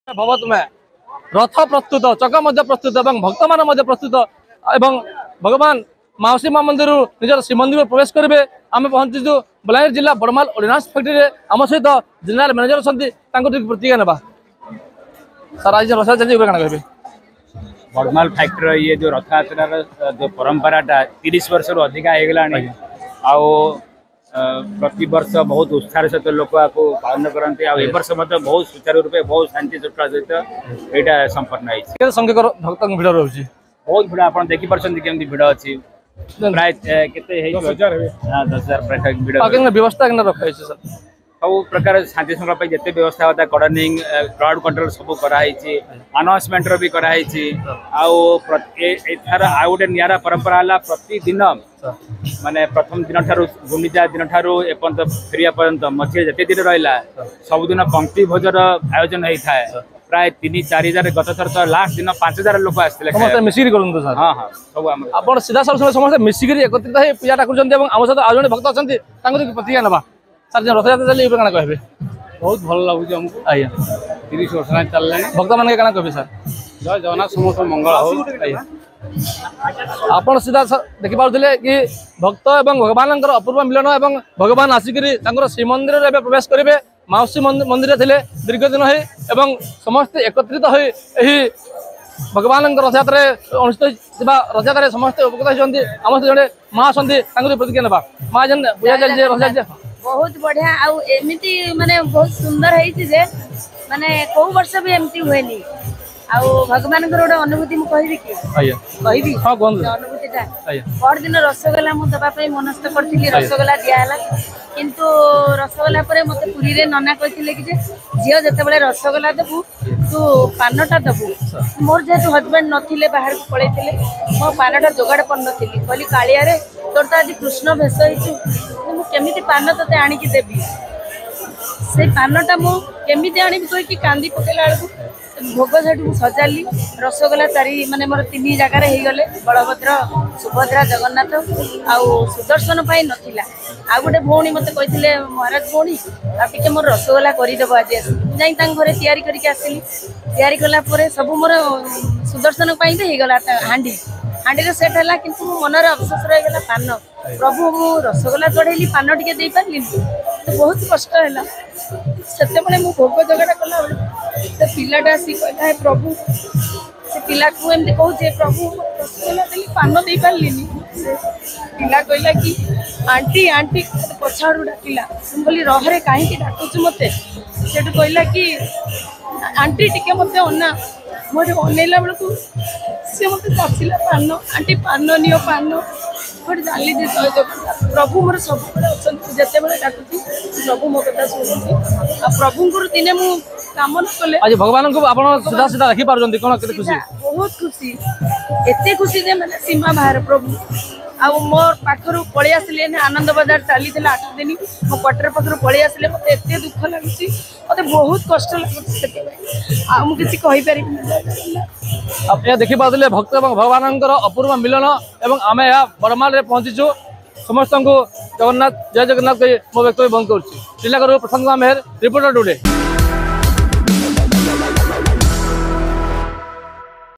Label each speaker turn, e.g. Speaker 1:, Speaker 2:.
Speaker 1: भवत में रथ प्रस्तुत चक प्रस्तुत और भक्त मान प्रस्तुत एवं भगवान माउसी माँ मंदिर निजर श्रीमंदिर प्रवेश करेंगे। आम पहुंचीचु बलांगीर जिला बड़माल ऑर्डिनेंस फैक्ट्री आम सहित जेनेल मैनेजर अच्छा प्रतिक्रिया ना सर आज रथ चलती कहे
Speaker 2: बड़माल फैक्ट्री ये जो रथ यात्रा जो परंपराटा 30 वर्ष रु अधिका हो गलानी प्रति वर्ष बहुत उत्साह सहित लोक आपको पालन करते वर्ष बहुत सुचारू रूपे बहुत शांति श्रृंखला सहित यहाँ संपन्न हो
Speaker 1: संख्यक भक्त भिड़ रोचे
Speaker 2: बहुत भिड़ आप देखिपार केमती भिड़ अच्छी प्राय केते 10,000 भिड़
Speaker 1: व्यवस्था रखा सर
Speaker 2: सब प्रकार शांति श्रृंखला जिते व्यवस्था होता कर्डनिंग क्राउड कंट्रोल सब कराई अनाउंसमेंट भी कराई आर गोटे निरा परंपरा है प्रतिदिन माने प्रथम दिन ठारू गुंडीचा दिन ठारू एपर्यंत फेरिया पर्यंत मझे जिते दिन रहा सबुदिन पंक्ति भोजन आयोजन होता है प्राय 3-4 हजार गत थर तो लास्ट दिन 5,000 लोक आसते
Speaker 1: मिसिक सर
Speaker 2: हाँ हाँ सब
Speaker 1: आप सीधा सब समस्त मिसिक एकत्रित हो पूजा डाकुं आम सहित आज जन भक्त अच्छा प्रतिक्रिया ना सर रथ यात्रा चलिए क्या कहे
Speaker 2: बहुत भल लगुच आमको
Speaker 1: आज्ञा
Speaker 2: 30 वर्ष चल
Speaker 1: भक्त मान क्या कहे सर
Speaker 2: जय जगन्नाथ समस्त मंगल हो
Speaker 1: आप सीधा देखी पारे कि भक्त एवं भगवान अपूर्व मिलन एवं भगवान आसिक श्रीमंदिर प्रवेश करेंगे माउसी मंदिर थे दीर्घ दिन हो समस्त एकत्रित हो भगवान रथ यात्रा अनुष्ठित रथ यात्रा समस्त उपकृत होती आम जड़े माँ अच्छा प्रतिक्रिया ना माँ जेन पूजा चलती रथ चलती
Speaker 3: बहुत बढ़िया आमती माने बहुत सुंदर है माने को वर्ष भी एमती हुए भगवान गोटे अनुभूति मुझे कहबी अनुभूति पर दिन रसगोला मुझे दवाई मनस्थ करी रसगोला दिहला किंतु रसगोला मत पुरी नना कहते कि झील जिते रसगोला देबू तू पानटा देबू मोर जेहतु हजबैंड नथिले बाहर को पलैते मो पानटा जोगाड़ कर नी कहली कालिया तोर तो आज कृष्ण भेष होमती पान ते आणिकी देवी से पानटा मुझे आनी कहीकि कांदी पकेला बेलू भोग से सजाली रसगोला चारि माने मोर 3 जगार हो गले बलभद्र सुभद्रा जगन्नाथ आउ सुदर्शन पाई नथिला आ गोटे भौणी मत कहते महाराज भौणी आटे मोर रसगोला करदेव आज जा घरे तैयारी करके आसली तैयारी कला सब मोर सुदर्शन पाई तो होगला हांडी हांडी सेट है कि मनर अफसोस रहीगला पान प्रभु मु रसगोला चढ़ेली पान टे दे पारि तो बहुत कष्ट है से भोग जगड़ा कला से पिलाटा आसी कहला है प्रभु से पिला को एमती कहूचे प्रभु रसगोला देली पान दे पार्लिनी पिला कहला कि आंटी आंटी पछाड़ू डाकिला बोली रहे कहीं डाकुच मत से कहला कि आंटी टिके मत अना मोटे अनेला बेलू सी मत चाचिला पान आंटी पान नियो पान गोटे जानी जय जगन्नाथ प्रभु मोर सब अच्छा जिते बड़े डाकुची प्रभु मो कथा शुणुची आ प्रभु को दिने मु कामना कले
Speaker 1: आज भगवान को आप सीधा सीधा रखी पार्टी कौन के खुशी
Speaker 3: बहुत खुशी एते खुशी जे मैंने सीमा बाहर प्रभु आ मोर पाखर पलि आसिले आनंद बजार चली 8 दिन मो क्वार्टर पाखर पलि आसिले मत एते दुख लगुची मत बहुत कष्ट लगुची आ मु किसी कहि पारि
Speaker 1: आप देखी पारे भक्त और भगवान अपूर्व मिलन एवं आम यहाँ बड़माल पहुंचीचु समस्त को जगन्नाथ जय जगन्नाथ मो व्यक्तव्य बंद कर प्रशांत मेहर रिपोर्टर टुडे।